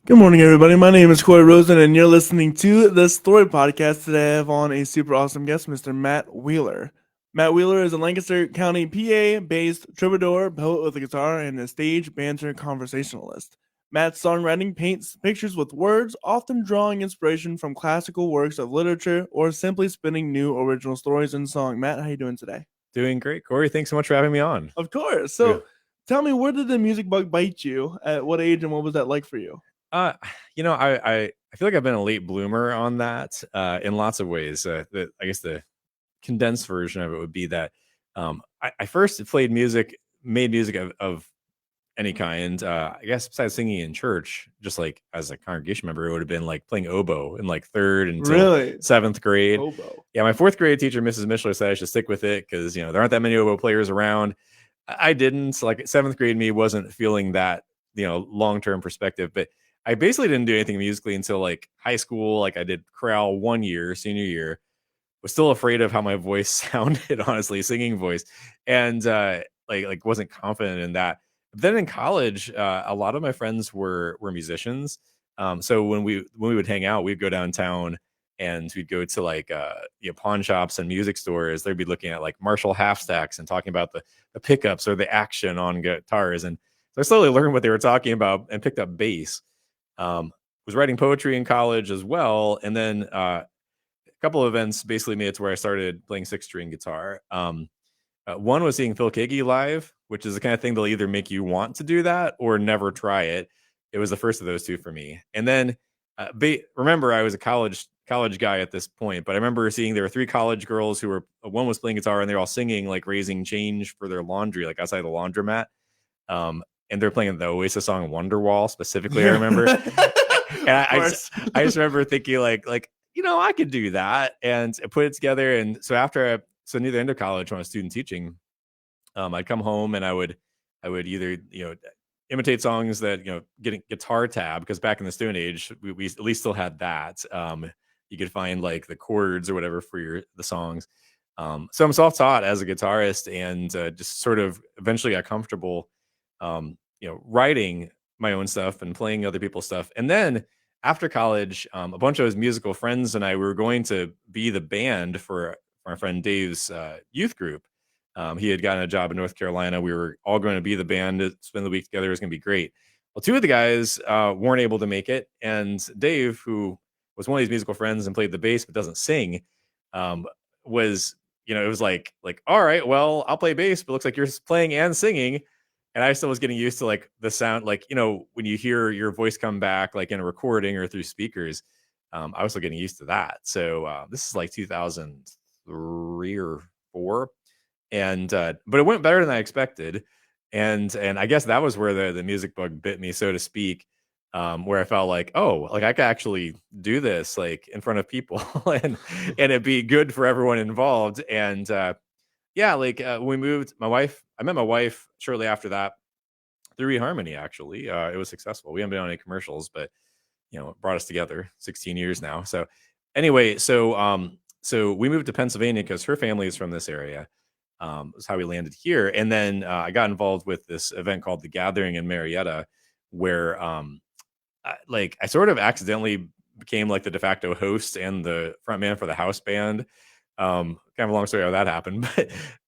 Good morning, everybody. My name is Corey Rosen, and you're listening to the Story Podcast. Today, I have on a super awesome guest, Mr. Matt Wheeler. Matt Wheeler is a Lancaster County, PA-based troubadour, poet with a guitar, and a stage banter conversationalist. Matt's songwriting paints pictures with words, often drawing inspiration from classical works of literature or simply spinning new original stories in song. Matt, how you doing today? Doing great, Corey. Thanks so much for having me on. Of course. Yeah. So, tell me, where did the music bug bite you? At what age, and what was that like for you? Uh, I feel like I've been a late bloomer on that in lots of ways. I guess the condensed version of it would be that I first made music of any kind. I guess besides singing in church, just like as a congregation member, it would have been like playing oboe in like third until Really? seventh grade. Oboe. Yeah, my fourth grade teacher, Mrs. Mishler, said I should stick with it because there aren't that many oboe players around. I didn't. Like seventh grade me wasn't feeling that long term perspective, but I basically didn't do anything musically until like high school. Like I did chorale 1 year, senior year. Was still afraid of how my voice sounded, honestly, singing voice, and like wasn't confident in that. But then in college, a lot of my friends were musicians. So when we would hang out, we'd go downtown and we'd go to like pawn shops and music stores. They'd be looking at like Marshall half stacks and talking about the pickups or the action on guitars. And so I slowly learned what they were talking about and picked up bass. Was writing poetry in college as well, and then a couple of events basically made it to where I started playing six-string guitar. One was seeing Phil Keaggy live, which is the kind of thing they'll either make you want to do that or never try it. It was the first of those two for me. And then remember, I was a college guy at this point, but I remember seeing there were three college girls who were one was playing guitar and they're all singing like raising change for their laundry, like outside the laundromat. And they're playing the Oasis song Wonderwall specifically. I remember, and I just remember thinking like I could do that and put it together. And so so near the end of college when I was student teaching, I'd come home and I would either imitate songs that getting guitar tab, because back in the Stone Age we at least still had that. You could find like the chords or whatever for the songs. So I'm self-taught as a guitarist and just sort of eventually got comfortable writing my own stuff and playing other people's stuff. And then after college, a bunch of his musical friends and I were going to be the band for my friend Dave's youth group. He had gotten a job in North Carolina. We were all going to be the band to spend the week together. It was going to be great. Well, two of the guys weren't able to make it. And Dave, who was one of these musical friends and played the bass but doesn't sing, was, it was like, all right, well, I'll play bass, but it looks like you're playing and singing. And I still was getting used to like the sound, like, when you hear your voice come back, like in a recording or through speakers, I was still getting used to that. So this is like 2003 or 4. And, but it went better than I expected. And I guess that was where the music bug bit me, so to speak, where I felt like, oh, like I could actually do this like in front of people and it'd be good for everyone involved. And, yeah, like we moved, I met my wife shortly after that through eHarmony, actually. It was successful. We haven't been on any commercials, but it brought us together 16 years now. So anyway, so we moved to Pennsylvania because her family is from this area. Was how we landed here. And then I got involved with this event called The Gathering in Marietta, where I sort of accidentally became like the de facto host and the front man for the house band. Kind of a long story how that happened,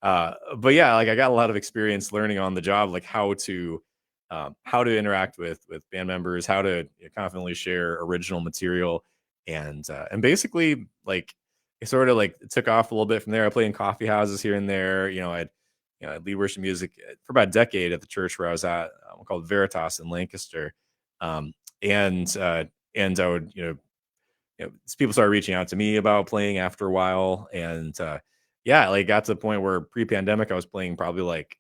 but yeah, like I got a lot of experience learning on the job, like how to interact with band members, how to confidently share original material, and basically like it sort of like took off a little bit from there. I played in coffee houses here and there. I'd lead worship music for about a decade at the church where I was at, called Veritas in Lancaster, and I would people started reaching out to me about playing after a while. And yeah, like got to the point where pre-pandemic I was playing probably like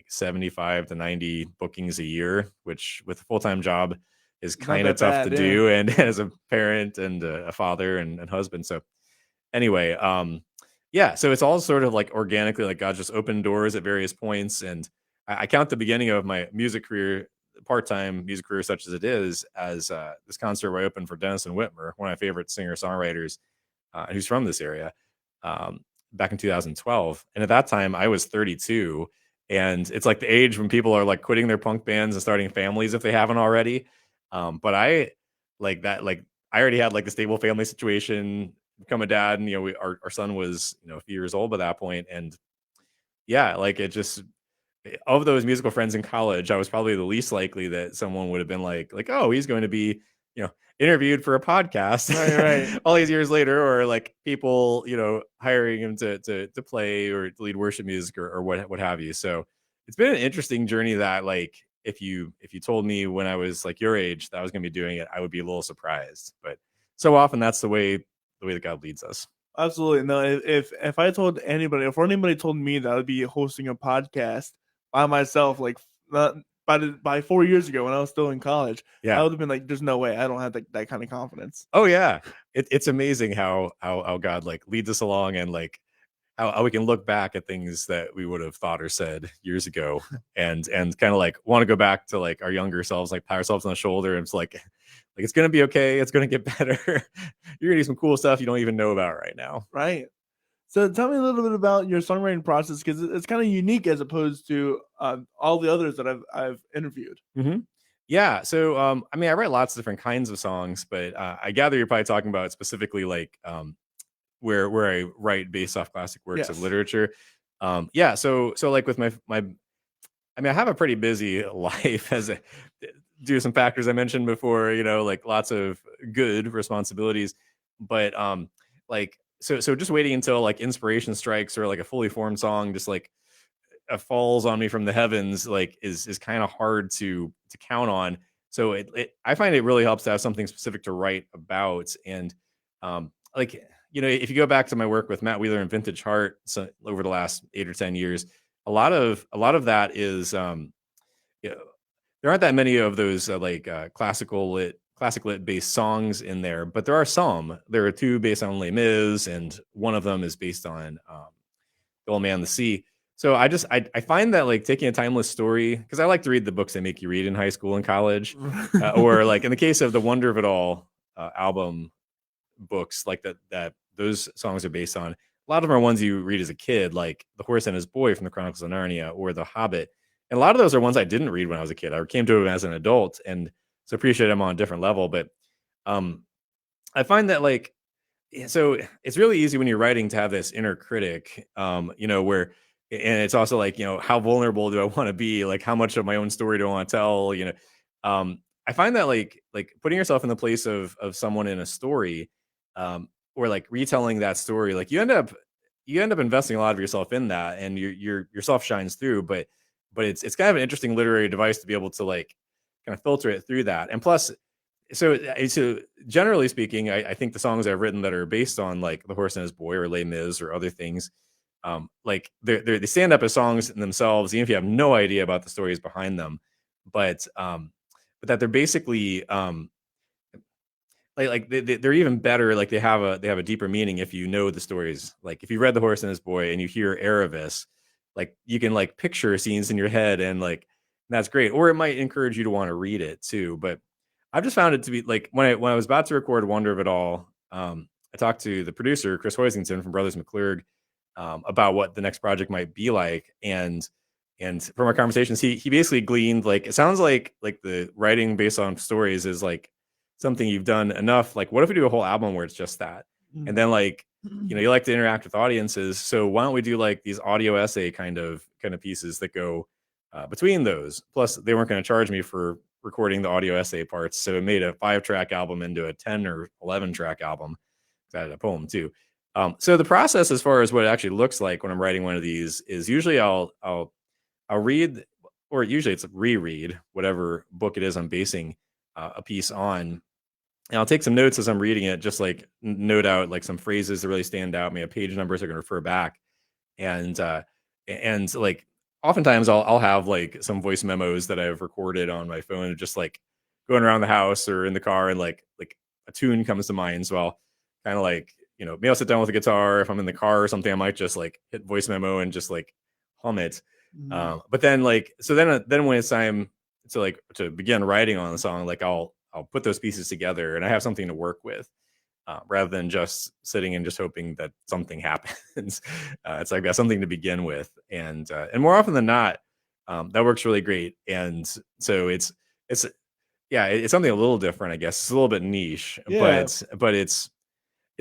75 to 90 bookings a year, which with a full-time job is kind of tough to do. And as a parent and a father and husband. So anyway, yeah, so it's all sort of like organically, like God just opened doors at various points. And I count the beginning of my music career, part-time music career such as it is, as this concert where I opened for Denison Whitmer, one of my favorite singer-songwriters who's from this area, back in 2012. And at that time I was 32, and it's like the age when people are like quitting their punk bands and starting families if they haven't already. But I like that, like I already had like a stable family situation, become a dad, and our son was a few years old by that point, and yeah, like it just of those musical friends in college, I was probably the least likely that someone would have been like, oh, he's going to be, interviewed for a podcast Right, right. all these years later, or like people, hiring him to play or to lead worship music or what have you. So it's been an interesting journey that like if you told me when I was like your age that I was going to be doing it, I would be a little surprised. But so often that's the way that God leads us. Absolutely. No, if I told anybody, if anybody told me that I would be hosting a podcast by myself, like by 4 years ago when I was still in college, I Yeah. would have been like, "There's no way. I don't have that kind of confidence." Oh yeah. It's amazing how God like leads us along, and like how we can look back at things that we would have thought or said years ago, and kind of like want to go back to like our younger selves, like pat ourselves on the shoulder, and it's like it's gonna be okay, it's gonna get better. You're gonna do some cool stuff you don't even know about right now. Right. So tell me a little bit about your songwriting process because it's kind of unique as opposed to all the others that I've interviewed. hmm Yeah. So, I mean, I write lots of different kinds of songs, but I gather you're probably talking about specifically like where I write based off classic works of Yes. literature. Yeah. So like with my, I mean, I have a pretty busy life as due to some factors I mentioned before. Like lots of good responsibilities, but like so just waiting until like inspiration strikes or like a fully formed song just like falls on me from the heavens like is kind of hard to count on. So I find it really helps to have something specific to write about. And like if you go back to my work with Matt Wheeler and Vintage Heart, so over the last 8 or 10 years, a lot of that is you know, there aren't that many of those classic lit based songs in there, but there are some. There are two based on Les Mis, and one of them is based on the Old Man and the Sea. So I find that like taking a timeless story, because I like to read the books they make you read in high school and college, or like in the case of the Wonder of It All album books, like that those songs are based on. A lot of them are ones you read as a kid, like The Horse and His Boy from the Chronicles of Narnia or The Hobbit. And a lot of those are ones I didn't read when I was a kid. I came to them as an adult, and so appreciate them on a different level. But um, I find that like so it's really easy when you're writing to have this inner critic, where, and it's also like, how vulnerable do I want to be? Like, how much of my own story do I want to tell? I find that like putting yourself in the place of someone in a story, or like retelling that story, like you end up investing a lot of yourself in that, and yourself shines through. But it's kind of an interesting literary device to be able to like kind of filter it through that. And plus, so generally speaking, I think the songs I've written that are based on like The Horse and His Boy or Les Mis or other things, like they stand up as songs in themselves, even if you have no idea about the stories behind them. But that they're basically they're even better. Like they have a deeper meaning if you know the stories. Like if you read The Horse and His Boy and you hear Aravis, like you can like picture scenes in your head, and like that's great. Or it might encourage you to want to read it too. But I've just found it to be like when I was about to record Wonder of It All, I talked to the producer Chris Hoisington from Brothers McClurg about what the next project might be like, and from our conversations, he basically gleaned like it sounds like the writing based on stories is like something you've done enough. Like, what if we do a whole album where it's just that, and then like you like to interact with audiences, so why don't we do like these audio essay kind of pieces that go between those. Plus, they weren't going to charge me for recording the audio essay parts, so it made a 5-track album into a 10 or 11-track album. I had a poem too. So the process, as far as what it actually looks like when I'm writing one of these, is usually I'll read, or usually it's reread whatever book it is I'm basing a piece on, and I'll take some notes as I'm reading it, just like note out like some phrases that really stand out, maybe page numbers I can refer back, and like oftentimes I'll have like some voice memos that I've recorded on my phone, just like going around the house or in the car, and like a tune comes to mind. So I'll kind of like maybe I'll sit down with a guitar if I'm in the car or something. I might just like hit voice memo and just like hum it. But then like then when it's time to begin writing on the song, like I'll put those pieces together and I have something to work with. Rather than just sitting and just hoping that something happens. It's like I've got something to begin with, and more often than not, that works really great. And so it's yeah, it's something a little different, I guess. It's a little bit niche, Yeah. but it's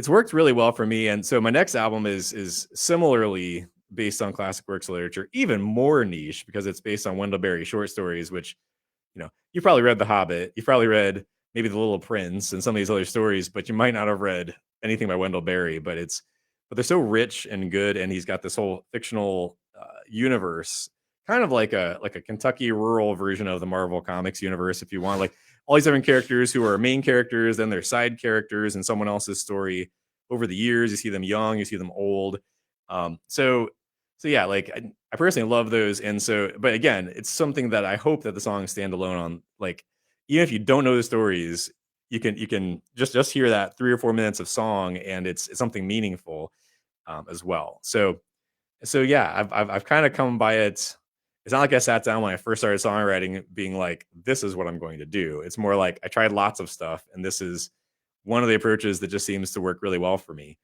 worked really well for me. And so my next album is similarly based on classic works of literature, even more niche because it's based on Wendell Berry short stories, which, you've probably read The Hobbit, you've probably read maybe The Little Prince and some of these other stories, but you might not have read anything by Wendell Berry. But they're so rich and good, and he's got this whole fictional universe, kind of like a Kentucky rural version of the Marvel Comics universe, if you want. Like all these different characters who are main characters, then they're side characters in someone else's story. Over the years, you see them young, you see them old. So yeah, like I personally love those. And so, but again, it's something that I hope that the songs stand alone on. Like, even if you don't know the stories, you can just hear that 3 or 4 minutes of song, and it's something meaningful as well. So yeah, I've kind of come by it. It's not like I sat down when I first started songwriting being like, this is what I'm going to do. It's more like I tried lots of stuff, and this is one of the approaches that just seems to work really well for me.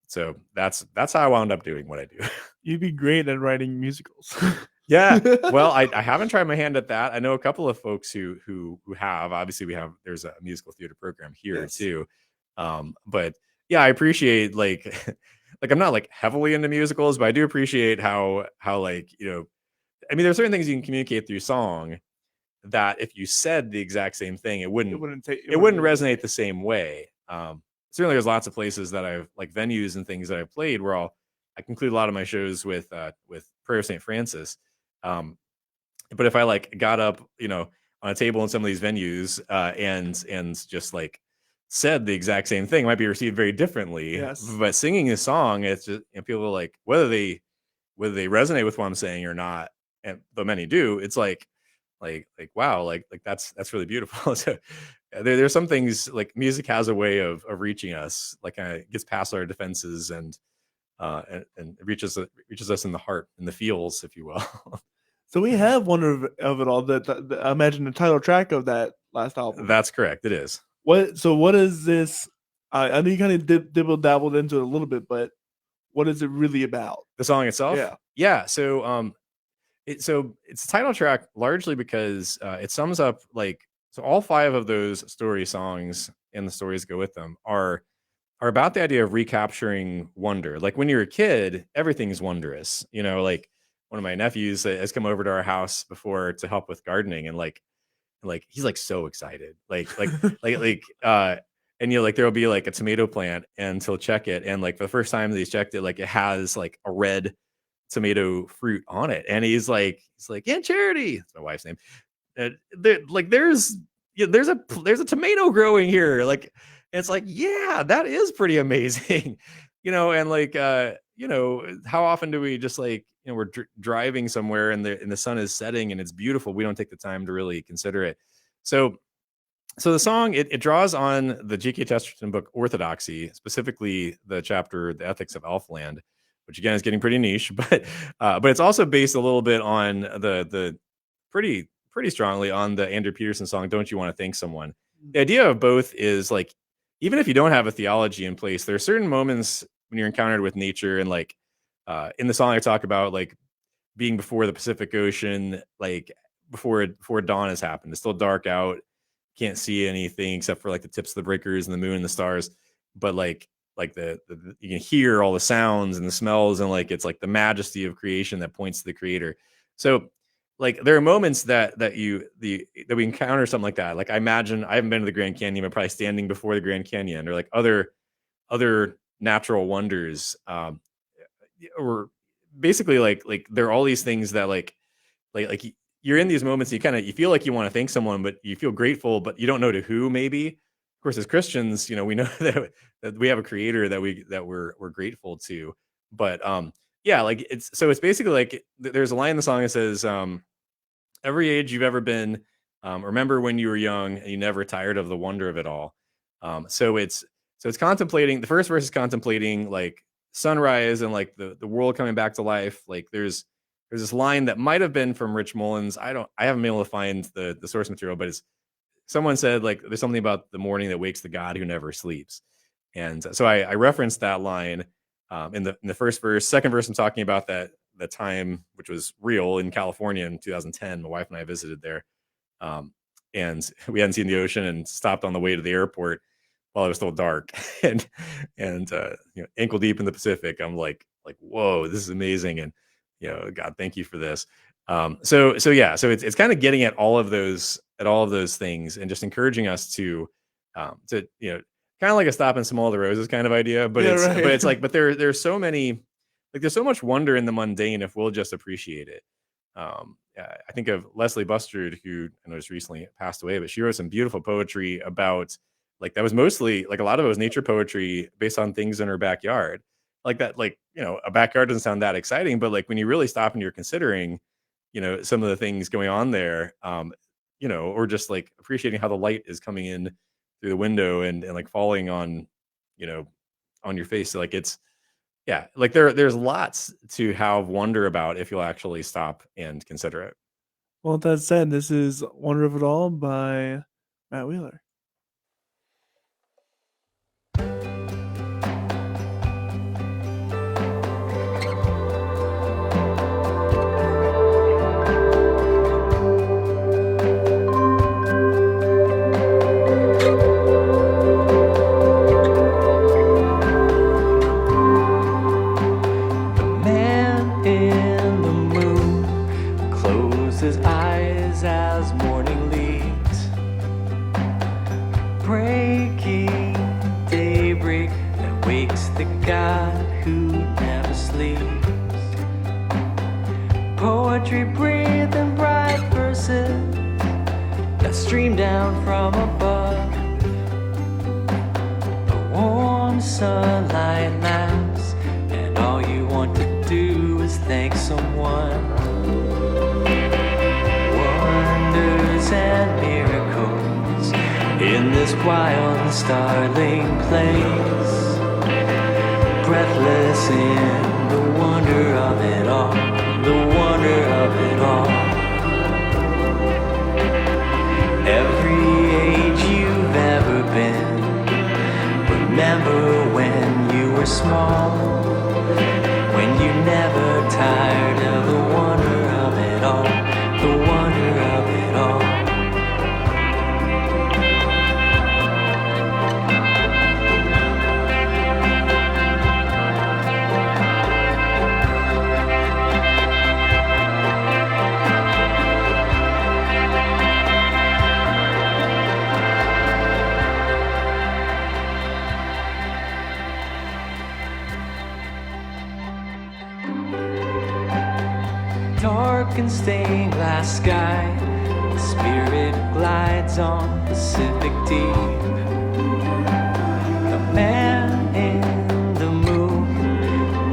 So that's how I wound up doing what I do. You'd be great at writing musicals. Yeah. Well, I haven't tried my hand at that. I know a couple of folks who have. Obviously, there's a musical theater program here Yes. too. But yeah, I appreciate like like I'm not like heavily into musicals, but I do appreciate how like, I mean, there's certain things you can communicate through song that if you said the exact same thing, it It wouldn't wouldn't take. it wouldn't resonate the same way. Certainly there's lots of places that I've like venues and things that I've played where I conclude a lot of my shows with Prayer of St. Francis. Um, but if I like got up, on a table in some of these venues, and just like said the exact same thing, it might be received very differently. Yes. But singing a song, it's just, people are like, whether they resonate with what I'm saying or not, and though many do, it's like wow, like that's really beautiful. So there's some things like music has a way of reaching us, like gets past our defenses and it reaches us in the heart, in the feels, if you will. So we have one of it all. I imagine the title track of that last album. That's correct. It is. What is this? I know you kind of dibble dabbled into it a little bit, but what is it really about? The song itself? Yeah. Yeah. So it's a title track largely because it sums up so all 5 of those story songs and the stories go with them are about the idea of recapturing wonder. Like when you're a kid, everything's wondrous. Like one of my nephews has come over to our house before to help with gardening, and he's like so excited. And like there'll be like a tomato plant and he'll check it, and like for the first time that he's checked it, like it has like a red tomato fruit on it, and he's like Aunt Charity, that's my wife's name. There's a tomato growing here, like it's like, yeah, that is pretty amazing. And how often do we just like, we're driving somewhere and the sun is setting and it's beautiful, we don't take the time to really consider it. So the song, it draws on the G.K. Chesterton book Orthodoxy, specifically the chapter The Ethics of Elfland, which again is getting pretty niche, but it's also based a little bit on the pretty strongly on the Andrew Peterson song Don't You Want to Thank Someone. The idea of both is like, even if you don't have a theology in place, there are certain moments when you're encountered with nature, and like in the song I talk about like being before the Pacific Ocean, like before dawn has happened. It's still dark out, can't see anything except for like the tips of the breakers and the moon and the stars, but like the you can hear all the sounds and the smells, and like it's like the majesty of creation that points to the creator. So like there are moments that we encounter something like that. Like I imagine, I haven't been to the Grand Canyon, but probably standing before the Grand Canyon or like other natural wonders, or basically like there are all these things that like you're in these moments, you feel like you want to thank someone, but you feel grateful, but you don't know to who. Maybe, of course, as Christians, we know that we have a creator that we're grateful to. But yeah, like it's basically like there's a line in the song that says, every age you've ever been, remember when you were young and you never tired of the wonder of it all. So it's contemplating, the first verse is contemplating like sunrise and like the world coming back to life. Like there's this line that might have been from Rich Mullins. I haven't been able to find the source material, but someone said like there's something about the morning that wakes the God who never sleeps. And so I referenced that line in the first verse. Second verse, I'm talking about that time, which was real in California in 2010. My wife and I visited there. and we hadn't seen the ocean, and stopped on the way to the airport while it was still dark, and ankle deep in the Pacific. I'm like, whoa, this is amazing, and God, thank you for this. So it's kind of getting at all of those things, and just encouraging us to kind of like a stop and smell the roses kind of idea. But Yeah, it's right. but it's like, but there's so many, like, there's so much wonder in the mundane if we'll just appreciate it. I think of Leslie Bustard, who I know just recently passed away, but she wrote some beautiful poetry about, like, that was mostly, like, a lot of it was nature poetry based on things in her backyard. Like that, like, a backyard doesn't sound that exciting, but like when you really stop and you're considering, some of the things going on there, or just like appreciating how the light is coming in through the window, and like falling on, on your face. So, like, it's, yeah, like there's lots to have wonder about if you'll actually stop and consider it. Well, with that said, this is Wonder of It All by Matt Wheeler. His eyes as morning leaves, breaking daybreak that wakes the God who never sleeps. Poetry breathing bright verses that stream down from above. The warm sunlight laughs, and all you want to do is thank someone. And miracles in this wild and startling place, breathless in the wonder of it all, the wonder of it all. Every age you've ever been, remember when you were small, when you never tired of the wonder of it all, the wonder of it all. Dark and stained glass sky, the spirit glides on Pacific deep. A man in the moon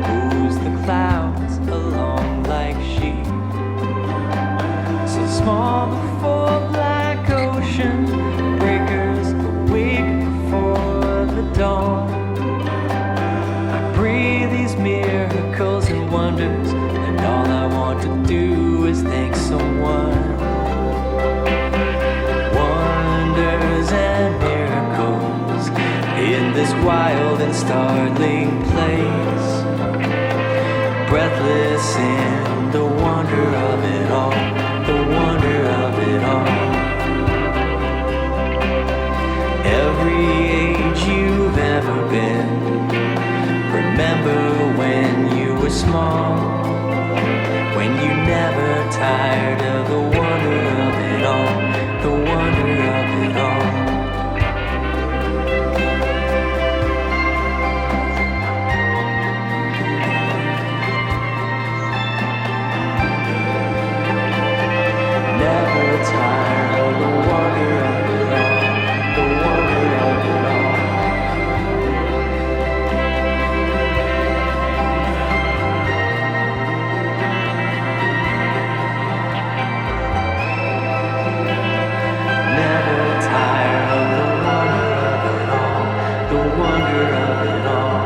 moves the clouds along like sheep. So small before black ocean breakers awake before the dawn. I breathe these miracles and wonders, and all I want to do is thank someone. Wonders and miracles in this wild and startling place, breathless in the wonder of it all, the wonder of it all. Every age you've ever been, remember when you were small, when you never tired of the wonder of it all, the wonder of it all. Never tired of the wonder of it all, the wonder of it all. Never tired of the wonder of it all, the wonder of it all.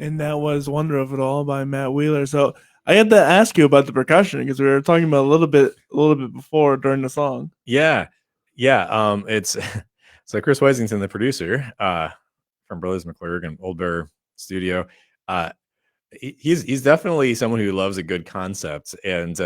And that was Wonder of It All by Matt Wheeler. So I had to ask you about the percussion because we were talking about a little bit before during the song. Yeah. It's so Chris Wesington, the producer, from Brothers McClurg and Old Bear Studio. He's definitely someone who loves a good concept, and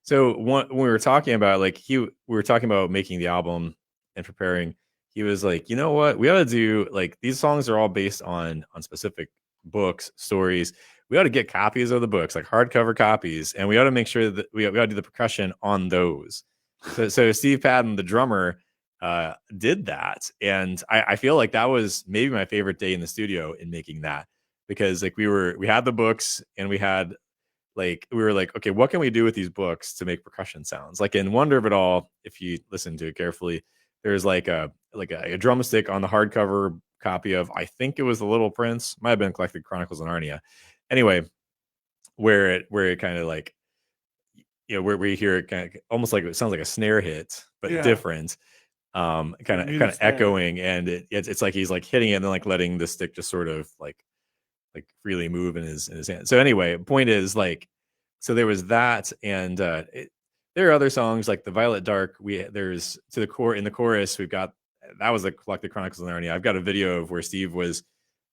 so when we were talking about we were talking about making the album and preparing. He was like, you know what, we ought to do, like, these songs are all based on specific books, stories. We ought to get copies of the books, like hardcover copies, and we ought to make sure that we ought to do the percussion on those. So Steve Padden, the drummer, did that, and I feel like that was maybe my favorite day in the studio in making that, because like we had the books, and we were like, okay, what can we do with these books to make percussion sounds? Like in Wonder of It All, if you listen to it carefully, there's like a drumstick on the hardcover copy of, I think it was The Little Prince, might have been Collected Chronicles of Narnia. Anyway, where it kind of like, where you hear it kind of almost like it sounds like a snare hit, but different, kind of echoing, and it's like he's like hitting it and then like letting the stick just sort of like freely move in his hand. So anyway, point is, like, so there was that, and there are other songs like The Violet Dark. There's to the core in the chorus, we've got, that was the Collected Chronicles of Narnia. I've got a video of where Steve was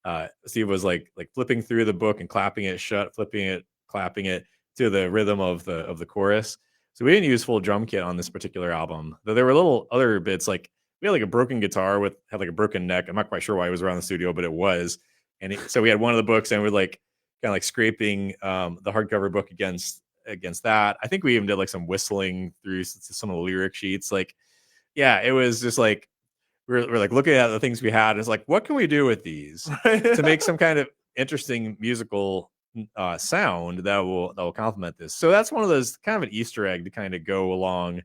like flipping through the book and clapping it shut, flipping it, clapping it to the rhythm of the chorus. So we didn't use full drum kit on this particular album, though there were little other bits, like we had like a broken guitar had like a broken neck. I'm not quite sure why it was around the studio, but it was. And so we had one of the books, and we're like kind of like scraping the hardcover book against that. I think we even did like some whistling through some of the lyric sheets. Like, yeah, it was just like we're like looking at the things we had. It's like, what can we do with these to make some kind of interesting musical sound that will complement this? So that's one of those kind of an Easter egg to kind of go along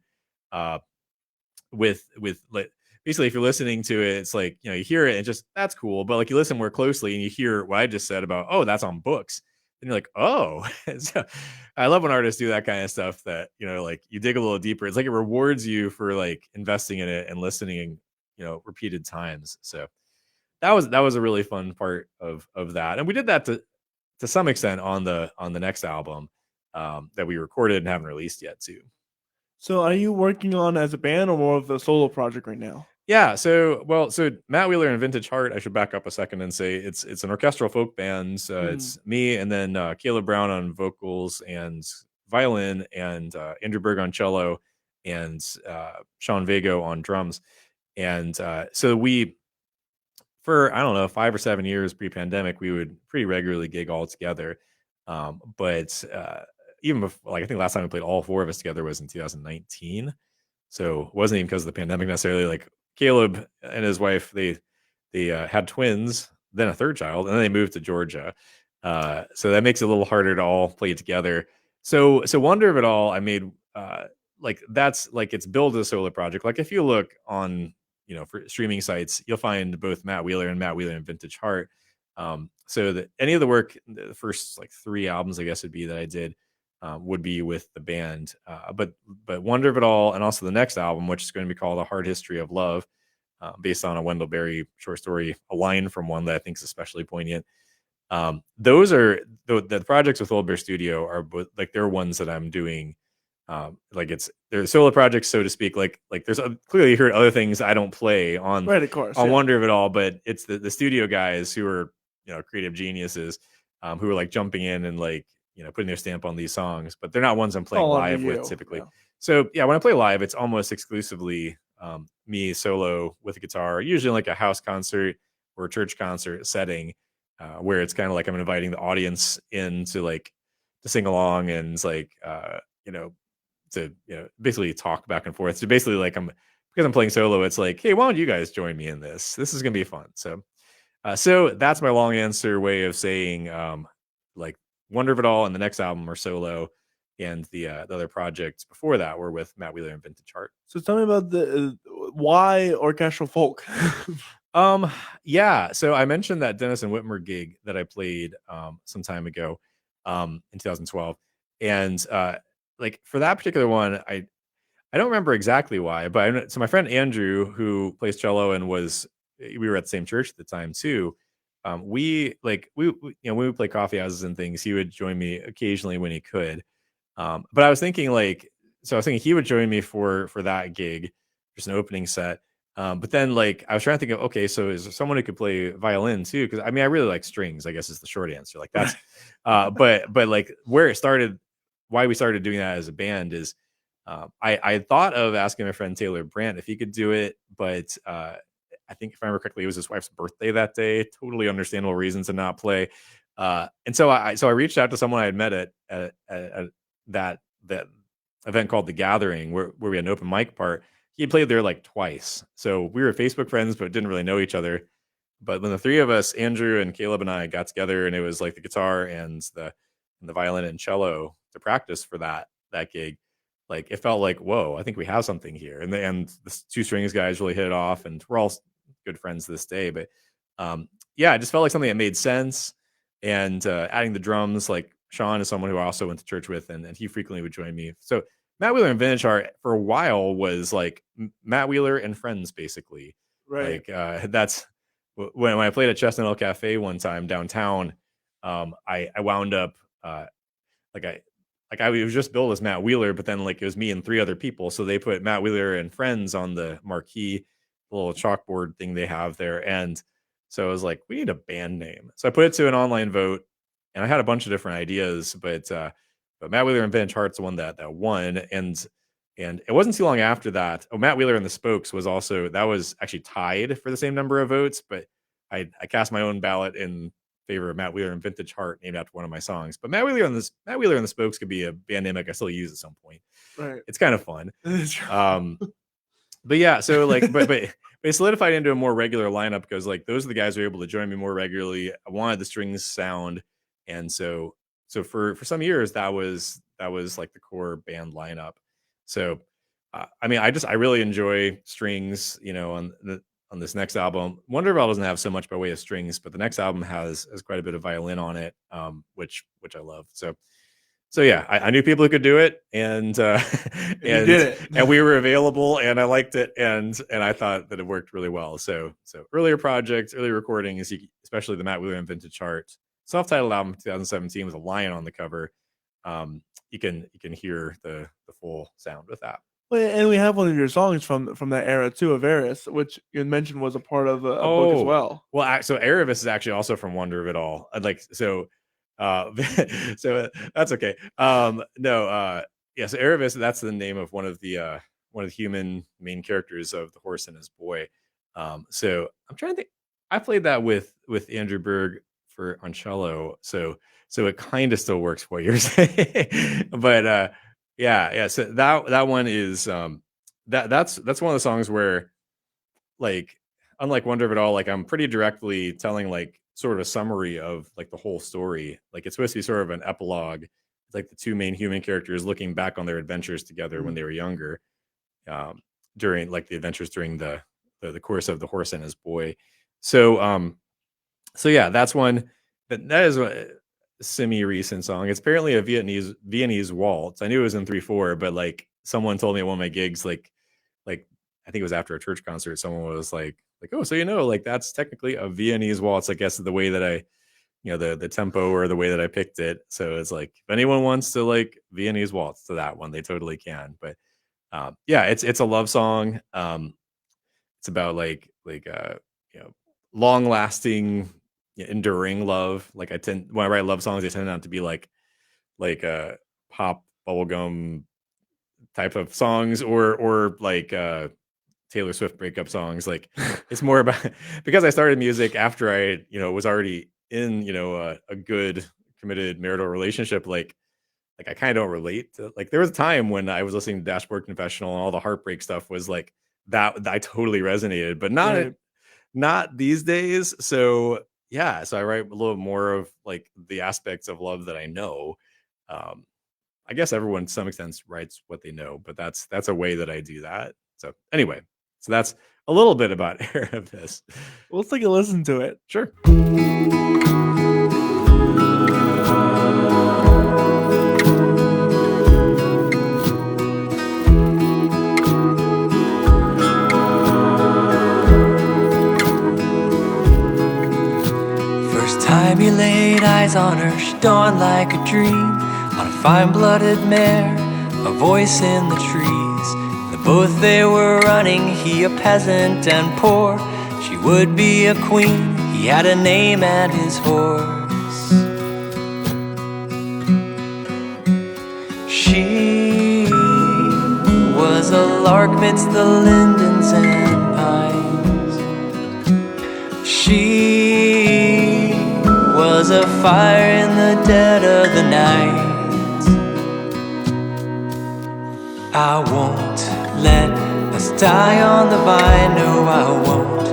with like, basically, if you're listening to it, it's like, you hear it and just, that's cool. But like you listen more closely and you hear what I just said about, oh, that's on books. And you're like, oh. So I love when artists do that kind of stuff, that, like you dig a little deeper. It's like it rewards you for like investing in it and listening, repeated times. So that was a really fun part of that. And we did that to some extent on the next album that we recorded and haven't released yet too. So are you working on as a band or more of a solo project right now? Yeah, so Matt Wheeler and Vintage Heart, I should back up a second and say it's an orchestral folk band. It's me, and then Caleb Brown on vocals and violin, and Andrew Berg on cello, and Sean Vago on drums. And so we, for, I don't know, 5 or 7 years pre-pandemic, we would pretty regularly gig all together. But even before, like, I think last time we played all 4 of us together was in 2019. So it wasn't even because of the pandemic necessarily. Like Caleb and his wife, they had twins, then a third child, and then they moved to Georgia. So that makes it a little harder to all play together. So Wonder of It All, I made like, that's like, it's billed as a solo project. Like if you look on, for streaming sites, you'll find both Matt Wheeler and Vintage Heart. So that any of the work, the first like 3 albums, I guess, would be that I did, would be with the band. But Wonder of It All, and also the next album, which is going to be called A Hard History of Love, based on a Wendell Berry short story, a line from one that I think is especially poignant. Those are the projects with Old Bear Studio are like, they're ones that I'm doing. Like they're solo projects, so to speak. Like there's clearly you heard other things I don't play on, right, of course, on Wonder of It All, but it's the studio guys who are, creative geniuses, who are like jumping in and like, putting their stamp on these songs, but they're not ones I'm playing live with typically. Yeah. So yeah, when I play live, it's almost exclusively me solo with a guitar, usually like a house concert or a church concert setting, where it's kind of like I'm inviting the audience in to sing along, and it's like, to basically talk back and forth. So basically, like, because I'm playing solo, it's like, hey, why don't you guys join me in this? This is gonna be fun. So that's my long answer way of saying, like, Wonder of It All and the next album are solo, and the other projects before that were with Matt Wheeler and Vintage Heart. So tell me about the why orchestral folk. Yeah, so I mentioned that Dennis and Whitmer gig that I played some time ago, in 2012, and like for that particular one, I don't remember exactly why, but so my friend Andrew, who plays cello and we were at the same church at the time too, when we would play coffee houses and things, he would join me occasionally when he could. But I was thinking he would join me for that gig, just an opening set. But then I was trying to think of, okay, so is there someone who could play violin too? Because I mean, I really like strings, I guess is the short answer. Like that's, but like where it started, why we started doing that as a band is, I thought of asking my friend Taylor Brandt if he could do it, but I think if I remember correctly, it was his wife's birthday that day. Totally understandable reason to not play. And so I reached out to someone I had met at that event called The Gathering, where we had an open mic part. He played there like twice. So we were Facebook friends, but didn't really know each other. But when the three of us, Andrew and Caleb and I, got together, and it was like the guitar and the violin and cello to practice for that gig, like it felt like, whoa, I think we have something here. And the two strings guys really hit it off, and we're all good friends to this day. But yeah, it just felt like something that made sense. And adding the drums, like Sean is someone who I also went to church with, and he frequently would join me. So Matt Wheeler and Vintage Heart for a while was like Matt Wheeler and friends, basically. Right. Like that's when I played at Chestnut Hill Cafe one time downtown. I wound up I was just billed as Matt Wheeler, but then like it was me and three other people, so they put Matt Wheeler and friends on the marquee, the little chalkboard thing they have there. And so I was like, we need a band name. So I put it to an online vote, and I had a bunch of different ideas, but Matt Wheeler and Vintage Heart's the one that won. And it wasn't too long after that. Oh, Matt Wheeler and the Spokes was actually tied for the same number of votes, but I cast my own ballot in favor of Matt Wheeler and Vintage Heart, named after one of my songs. But Matt Wheeler and the Spokes could be a band name I can still use at some point. Right. It's kind of fun. But yeah, so like, but it solidified into a more regular lineup because like those are the guys who were able to join me more regularly. I wanted the strings sound, and so for some years that was like the core band lineup. So I mean, I really enjoy strings, on this next album. Wonderwell doesn't have so much by way of strings, but the next album has quite a bit of violin on it, which I love. So yeah, I knew people who could do it, and you did it. and we were available, and I liked it, and I thought that it worked really well. So earlier projects, early recordings, especially the Matt Wheeler and Vintage Heart self-titled album 2017 with a lion on the cover. You can hear the full sound with that. Well, and we have one of your songs from that era too, Avaris, which you mentioned was a part of a book as well. Well, so Aravis is actually also from Wonder of It All. So that's okay. So Aravis, that's the name of one of the human main characters of The Horse and His Boy. So I'm trying to think. I played that with Andrew Berg on cello, so it kind of still works what you're saying. But yeah. So that one is that's one of the songs where, like, unlike Wonder of It All, like I'm pretty directly telling like sort of a summary of like the whole story. Like it's supposed to be sort of an epilogue. It's like the two main human characters looking back on their adventures together when they were younger, during like the adventures during the course of The Horse and His Boy. So yeah, that's one that is a semi-recent song. It's apparently a Viennese waltz. I knew it was in 3/4, but like someone told me at one of my gigs, like I think it was after a church concert, someone was like, oh, so like that's technically a Viennese waltz, I guess, the way that I, the tempo or the way that I picked it. So it's like, if anyone wants to like Viennese waltz to that one, they totally can. But yeah, it's a love song. It's about like long lasting, enduring love. Like when I write love songs, they tend not to be like a pop bubblegum type of songs or like Taylor Swift breakup songs. Like it's more about, because I started music after I was already in a good committed marital relationship. Like I kind of don't relate to, like, there was a time when I was listening to Dashboard Confessional and all the heartbreak stuff was like that I totally resonated, but not these days. So yeah, so I write a little more of like the aspects of love that I know. I guess everyone to some extent writes what they know, but that's a way that I do that. So anyway, so that's a little bit about Aravis. Let's take a listen to it. Sure. Bright eyes on her, she dawned like a dream. On a fine-blooded mare, a voice in the trees. Both they were running, he a peasant and poor. She would be a queen, he had a name and his horse. She was a lark midst the lindens and pines. She was a fire in the dead of the night. I won't let us die on the vine. No, I won't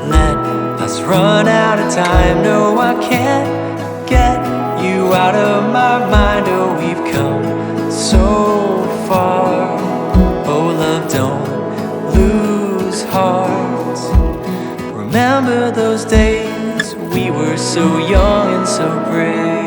let us run out of time. No, I can't get you out of my mind. Oh, we've come so far. Oh, love, don't lose heart. Remember those days we were so young and so brave.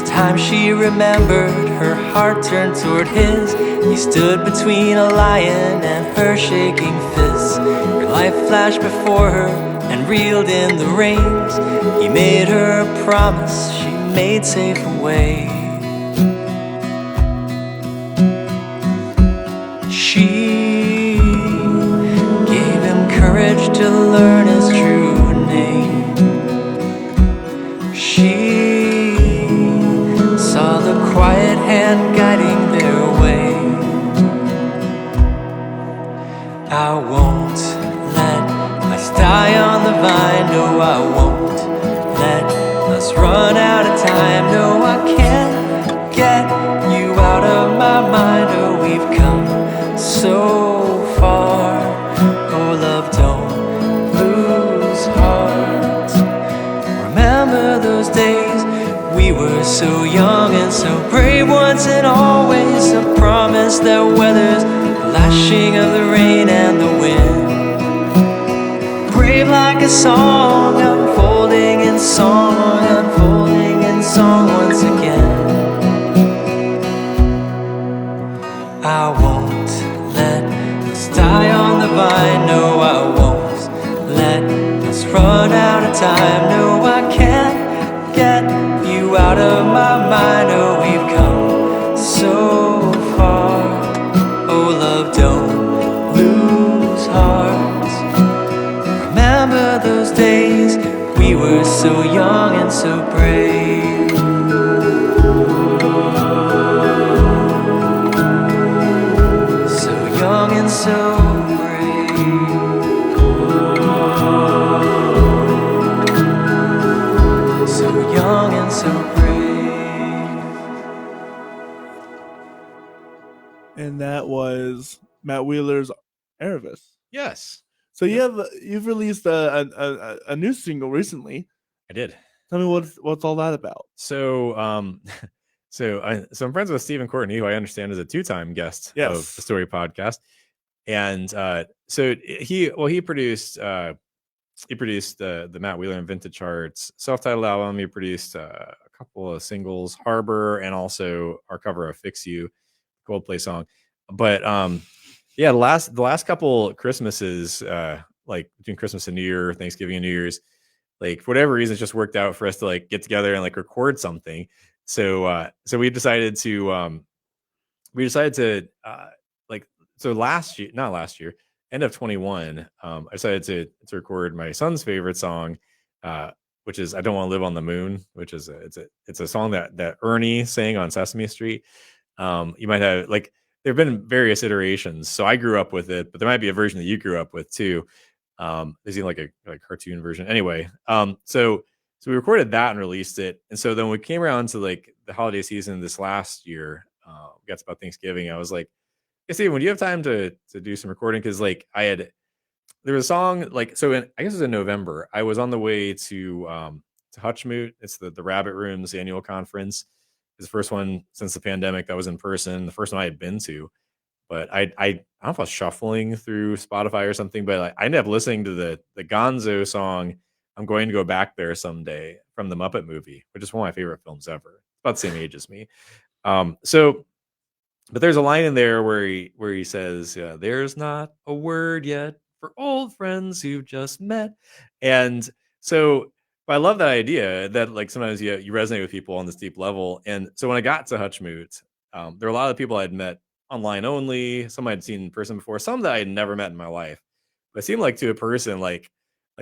Time she remembered, her heart turned toward his. He stood between a lion and her shaking fists. Her life flashed before her and reeled in the reins. He made her a promise she made safe away. She gave him courage to learn his true name. She saw the quiet hand guiding their way. I won't let us die on the vine. No, I won't let us run out of time. No, I can't get you out of my mind. Oh, we've come so far. Oh, love, don't lose heart. Remember those days we were so young and so brave. Once and always a promise that weathers the lashing of the rain and the wind. Brave like a song, unfolding in song, unfolding in song once again. I won't let us die on the vine. No, I won't let us run out of time. No, I can't get you out of my mind. Oh, we've come so far. Oh, love, don't lose heart. Remember those days we were so young and so brave. So young and so brave. So young and so brave. And that was Matt Wheeler's Erebus. Yes, So you've released a new single recently. I did. Tell me what's all that about. So, so I'm friends with Stephen Courtney, who I understand is a 2-time guest Yes. of the Story Podcast, and so he produced the Matt Wheeler and Vintage Charts self-titled album. He produced a couple of singles, Harbor, and also our cover of Fix You, Coldplay song. But yeah, the last couple Christmases, like between Christmas and New Year, Thanksgiving and New Year's, like for whatever reason, it's just worked out for us to like get together and like record something. So we decided to not last year, end of 21, I decided to record my son's favorite song, which is I Don't Want to Live on the Moon, which is it's a song that Ernie sang on Sesame Street. You might have like there have been various iterations, so I grew up with it, but there might be a version that you grew up with too. There's even like a cartoon version. Anyway, so we recorded that and released it, and so then when we came around to like the holiday season this last year, we got to about Thanksgiving. I was like, "Hey, Steven, would you have time to do some recording?" Because like there was a song like so I guess it was in November. I was on the way to Hutchmoot. It's the Rabbit Rooms annual conference. It's the first one since the pandemic that was in person. The first one I had been to, but I don't know if I was shuffling through Spotify or something, but I ended up listening to the Gonzo song "I'm Going to Go Back There Someday" from the Muppet movie, which is one of my favorite films ever. It's about the same age as me. So But there's a line in there where he says, "There's not a word yet for old friends who've just met," and so but I love that idea that like sometimes you resonate with people on this deep level. And so when I got to Hutchmoot, there were a lot of people I'd met online only, some I'd seen in person before, some that I'd never met in my life. But it seemed like to a person, like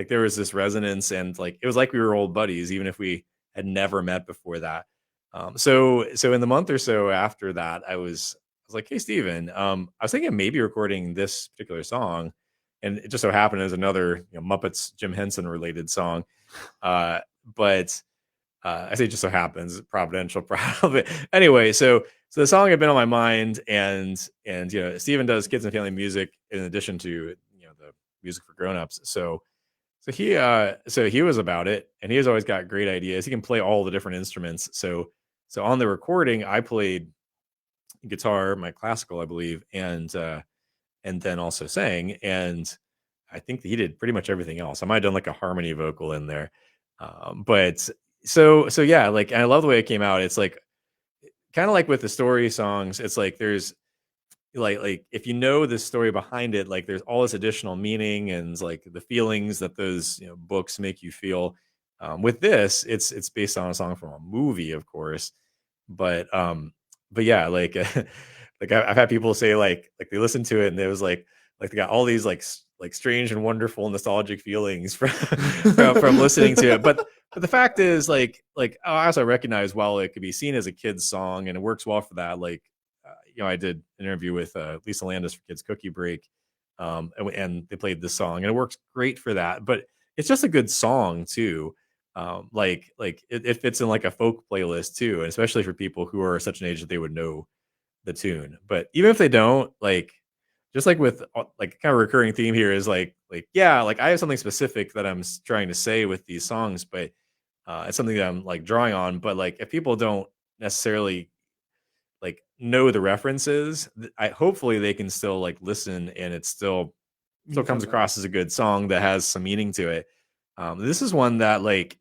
there was this resonance, and like it was like we were old buddies, even if we had never met before that. So in the month or so after that, I was like, "Hey, Steven, I was thinking of maybe recording this particular song," and it just so happened as another Muppets Jim Henson related song. But I say it just so happens, providential, probably. Anyway, so the song had been on my mind, and Steven does kids and family music in addition to the music for grown-ups. So he was about it, and he has always got great ideas. He can play all the different instruments. So on the recording, I played guitar, my classical, I believe, and then also sang. And I think that he did pretty much everything else. I might have done like a harmony vocal in there, but so yeah, like, and I love the way it came out. It's like kind of like with the story songs. It's like there's like if you know the story behind it, like there's all this additional meaning and like the feelings that those books make you feel. With this, it's based on a song from a movie, of course, but yeah, like like I've had people say like they listened to it and it was like they got all these like strange and wonderful nostalgic feelings from listening to it. But the fact is I also recognize while it could be seen as a kid's song and it works well for that, like I did an interview with Lisa Landis for Kids Cookie Break, and they played this song and it works great for that. But it's just a good song too. It fits in like a folk playlist too, and especially for people who are such an age that they would know the tune. But even if they don't, like just like with like kind of recurring theme here is yeah, like I have something specific that I'm trying to say with these songs, but it's something that I'm like drawing on. But like if people don't necessarily like know the references, hopefully they can still like listen and it still comes across as a good song that has some meaning to it. This is one that like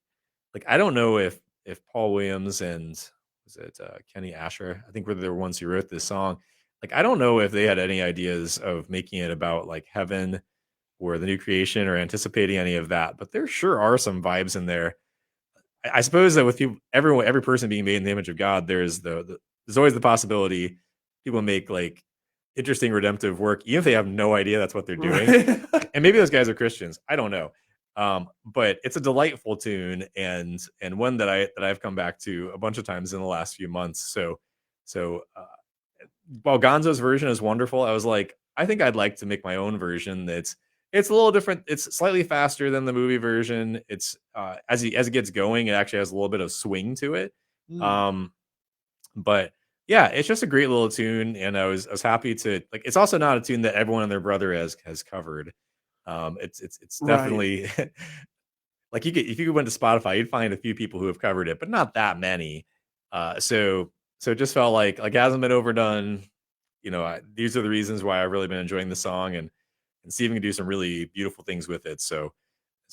I don't know if Paul Williams and was it Kenny Asher, I think were the ones who wrote this song. Like I don't know if they had any ideas of making it about like heaven or the new creation or anticipating any of that, but there sure are some vibes in there. I suppose that with people, every person being made in the image of God, there's always the possibility people make like interesting redemptive work, even if they have no idea that's what they're doing. Right. And maybe those guys are Christians. I don't know. But it's a delightful tune and one that I've come back to a bunch of times in the last few months. So while Gonzo's version is wonderful, I was like, I think I'd like to make my own version. It's a little different. It's slightly faster than the movie version. It's as it gets going, it actually has a little bit of swing to it. But yeah, it's just a great little tune, and I was happy to like. It's also not a tune that everyone and their brother has covered. It's definitely like if you went to Spotify, you'd find a few people who have covered it, but not that many. So it just felt like it hasn't been overdone. These are the reasons why I've really been enjoying the song, and Steven can do some really beautiful things with it. So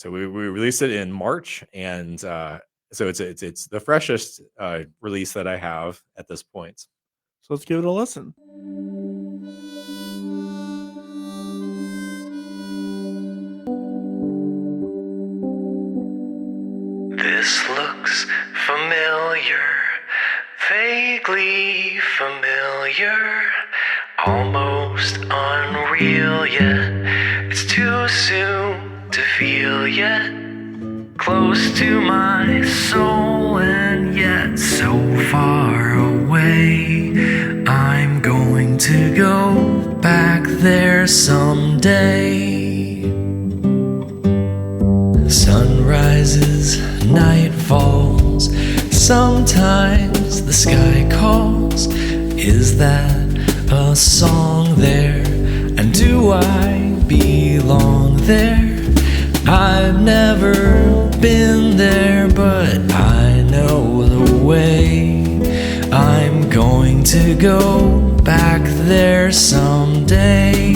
we released it in March, and so it's the freshest release that I have at this point. So let's give it a listen. This looks familiar, vaguely familiar, almost unreal yet. It's too soon to feel yet. Close to my soul and yet so far away. I'm going to go back there someday. Sun rises, night falls, sometimes the sky calls. Is that a song there? And do I belong there? I've never been there, but I know the way. I'm going to go back there someday.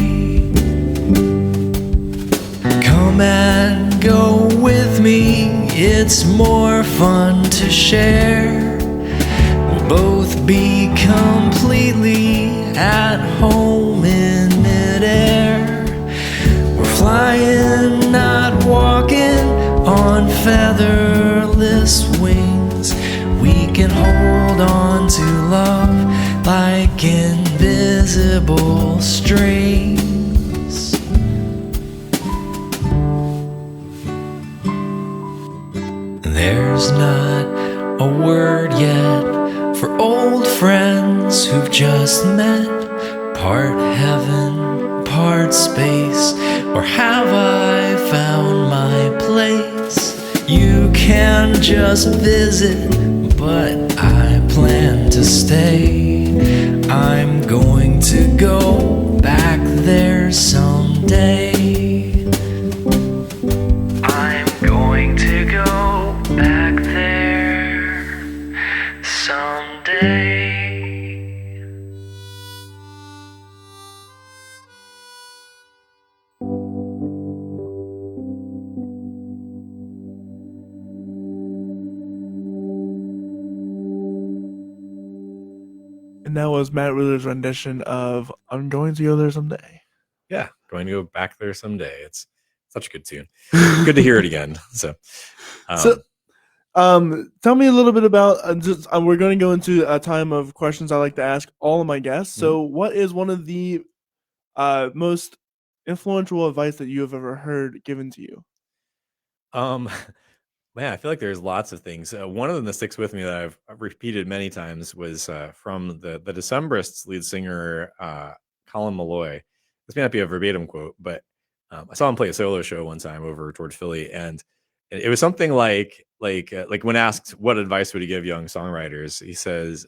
Come and go with me, it's more fun to share. We'll both be completely at home in midair. We're flying, not walking on featherless wings. We can hold on to love like invisible strings. There's not a word yet for old friends who've just met. Part heaven, part space, or have I found my place? You can just visit, but I plan to stay. I'm going to go back there someday. I'm going to go back there someday. And that was Matt Wheeler's rendition of "I'm Going to Go There Someday." Yeah, going to go back there someday. It's such a good tune. Good to hear it again. So, Tell me a little bit about we're going to go into a time of questions I like to ask all of my guests. So, what is one of the most influential advice that you have ever heard given to you? Man, I feel like there's lots of things. One of them that sticks with me that I've repeated many times was from the Decemberists lead singer Colin Malloy. This may not be a verbatim quote, but I saw him play a solo show one time over towards Philly, and it was something like when asked what advice would he give young songwriters, he says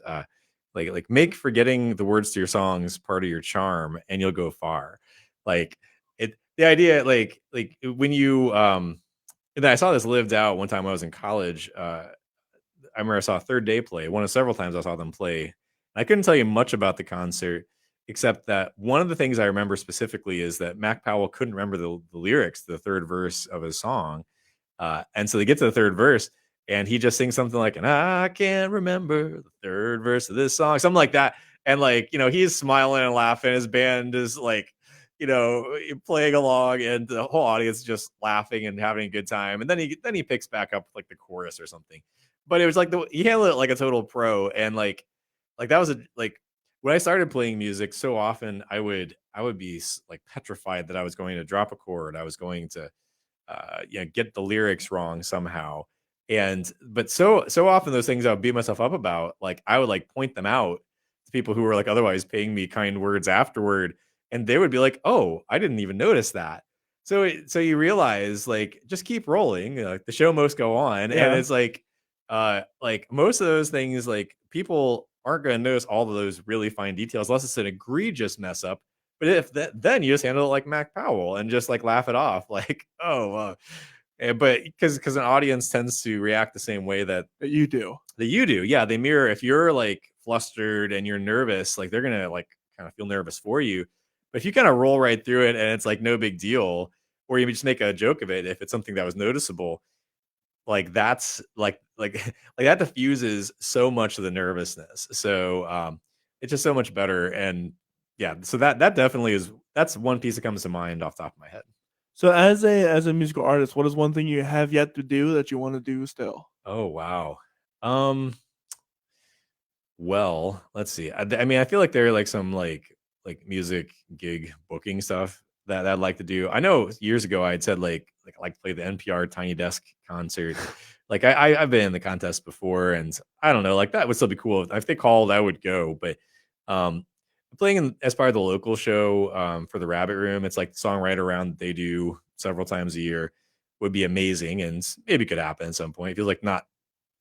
like make forgetting the words to your songs part of your charm, and you'll go far. Like the idea like when you and then I saw this lived out one time when I was in college. I remember I saw Third Day play. One of several times I saw them play. I couldn't tell you much about the concert, except that one of the things I remember specifically is that Mac Powell couldn't remember the lyrics to the third verse of his song. And so they get to the third verse, and he just sings something like, "And I can't remember the third verse of this song," something like that. And he's smiling and laughing. His band is playing along, and the whole audience is just laughing and having a good time. And then he picks back up like the chorus or something. But it was like he handled it like a total pro. And like that was when I started playing music, so often I would be like petrified that I was going to drop a chord. I was going to get the lyrics wrong somehow. But so often those things I would beat myself up about, like I would like point them out to people who were like otherwise paying me kind words afterward. And they would be like, "Oh, I didn't even notice that." So you realize, like, just keep rolling. The show must go on. Yeah. And it's like most of those things, like people aren't going to notice all of those really fine details unless it's an egregious mess up. But if that, then you just handle it like Mac Powell and just like laugh it off, like, "Oh, but because an audience tends to react the same way that you do. Yeah, they mirror. If you're like flustered and you're nervous, like they're gonna like kind of feel nervous for you. But if you kind of roll right through it and it's like no big deal, or you just make a joke of it, if it's something that was noticeable, like that's like that diffuses so much of the nervousness. So it's just so much better. And yeah, so that definitely that's one piece that comes to mind off the top of my head. So as a musical artist, what is one thing you have yet to do that you want to do still? Oh wow. Well, let's see. I mean, I feel like there are like some like music gig booking stuff that I'd like to do. I know years ago I had said like I like to play the NPR Tiny Desk concert. Like I've been in the contest before, and I don't know, like that would still be cool. If they called, I would go. But playing as part of the local show for the Rabbit Room, it's like the songwriter round they do several times a year, would be amazing, and maybe could happen at some point. It feels like not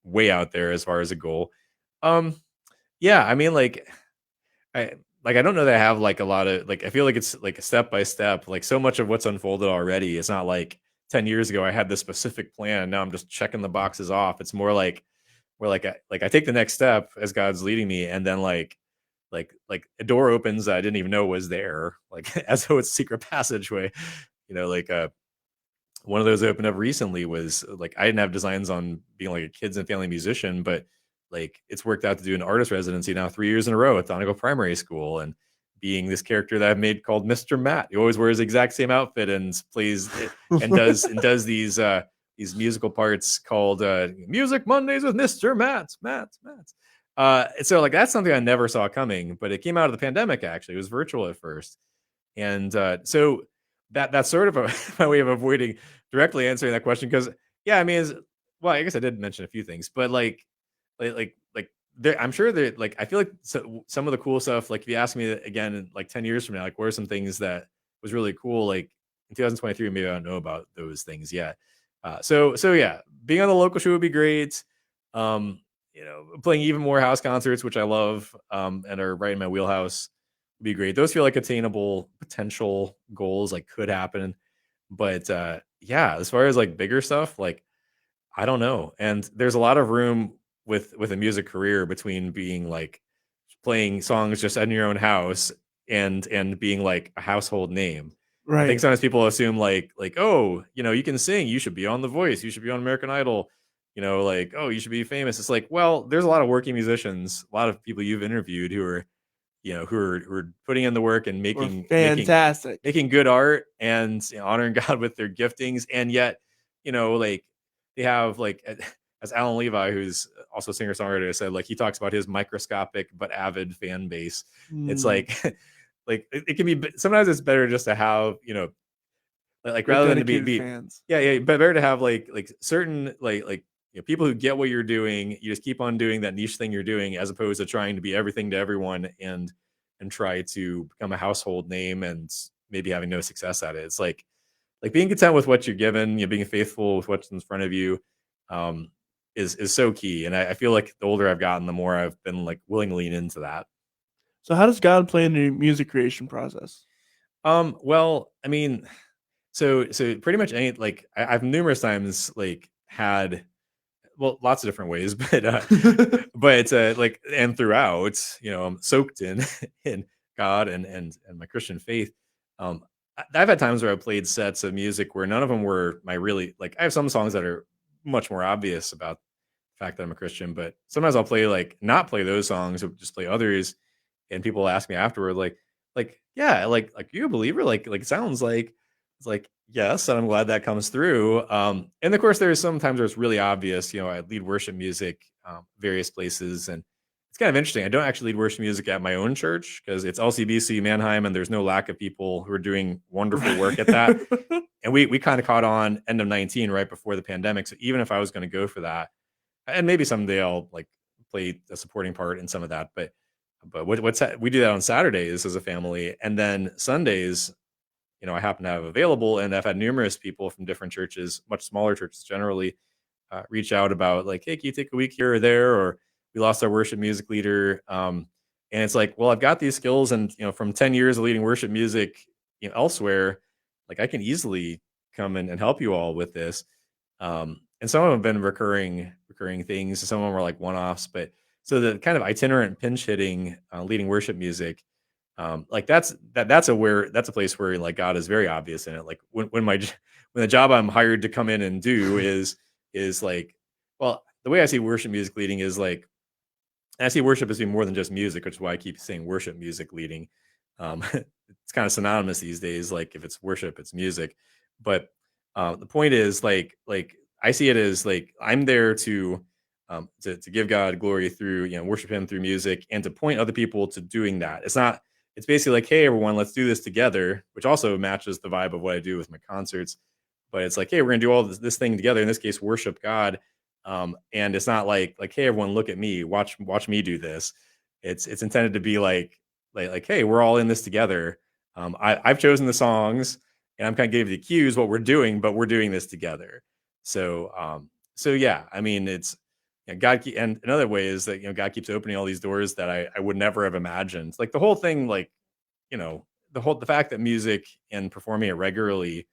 way out there as far as a goal. Yeah, I mean, I don't know that I have like a lot of I feel like it's like a step by step, like so much of what's unfolded already. It's not like 10 years ago I had this specific plan. Now I'm just checking the boxes off. It's more like I take the next step as God's leading me, and then like a door opens that I didn't even know was there, like as though it's a secret passageway. One of those opened up recently was like I didn't have designs on being like a kids and family musician, but like it's worked out to do an artist residency now 3 years in a row at Donegal Primary School, and being this character that I've made called Mr. Matt. He always wears the exact same outfit and plays and does these musical parts called Music Mondays with Mr. Matt. So like that's something I never saw coming, but it came out of the pandemic. Actually, it was virtual at first, and so that's sort of my way of avoiding directly answering that question. Because yeah, I mean, well, I guess I did mention a few things, but like there, I'm sure that like I feel like some of the cool stuff. Like if you ask me again in like 10 years from now, like what are some things that was really cool? Like in 2023, maybe I don't know about those things yet. So yeah, being on the local show would be great. Playing even more house concerts, which I love, and are right in my wheelhouse, would be great. Those feel like attainable potential goals, like could happen. But yeah, as far as like bigger stuff, like I don't know. And there's a lot of room with a music career between being like playing songs just in your own house and being like a household name. I think Right. sometimes people assume like, oh, you can sing, you should be on The Voice, you should be on American Idol, like, oh, you should be famous. It's like, well, there's a lot of working musicians, a lot of people you've interviewed who are, who are putting in the work and Or making fantastic. good art and honoring God with their giftings, and yet, like they have like as Alan Levi, who's also a singer songwriter, said, like he talks about his microscopic but avid fan base. It's like like it can be sometimes it's better just to have like They're rather than to dedicated be fans. yeah, but better to have like certain like people who get what you're doing. You just keep on doing that niche thing you're doing, as opposed to trying to be everything to everyone and try to become a household name and maybe having no success at it. It's like being content with what you're given, being faithful with what's in front of you, um, is so key. And I feel like the older I've gotten, the more I've been like willing to lean into that. So how does God play in your music creation process? Well, I mean, so pretty much any like I've numerous times like had lots of different ways, but like and throughout, I'm soaked in in God and my Christian faith. I've had times where I played sets of music where none of them were my really like. I have some songs that are much more obvious about the fact that I'm a Christian, but sometimes I'll play like not play those songs or just play others, and people ask me afterward yeah, like you a believer, like it sounds like it's like yes, and I'm glad that comes through. And of course there's sometimes where it's really obvious. I lead worship music various places, and it's kind of interesting. I don't actually lead worship music at my own church because it's LCBC Mannheim, and there's no lack of people who are doing wonderful work at that. And we kind of caught on end of 19 right before the pandemic. So even if I was going to go for that, and maybe someday I'll like play a supporting part in some of that, but we do that on Saturdays as a family, and then Sundays, I happen to have available, and I've had numerous people from different churches, much smaller churches generally, reach out about like, hey, can you take a week here or there, or we lost our worship music leader, and it's like, well, I've got these skills, and from 10 years of leading worship music, elsewhere, like I can easily come and help you all with this. And some of them have been recurring things. Some of them were like one-offs, but so the kind of itinerant pinch hitting, leading worship music, like that's a place where like God is very obvious in it. Like when the job I'm hired to come in and do is like, well, the way I see worship music leading is like, I see worship as being more than just music, which is why I keep saying worship music leading. It's kind of synonymous these days. Like if it's worship, it's music. But the point is like I see it as like I'm there to give God glory through worship Him through music, and to point other people to doing that. It's basically like, hey everyone, let's do this together, which also matches the vibe of what I do with my concerts. But it's like, hey, we're gonna do all this thing together. In this case, worship God. And it's not like hey everyone, look at me, watch me do this. It's intended to be like hey, we're all in this together. I've chosen the songs, and I'm kind of giving the cues what we're doing, but we're doing this together. So yeah, I mean, it's God, and another way is that God keeps opening all these doors that I would never have imagined. Like the whole thing, like the fact that music and performing it regularly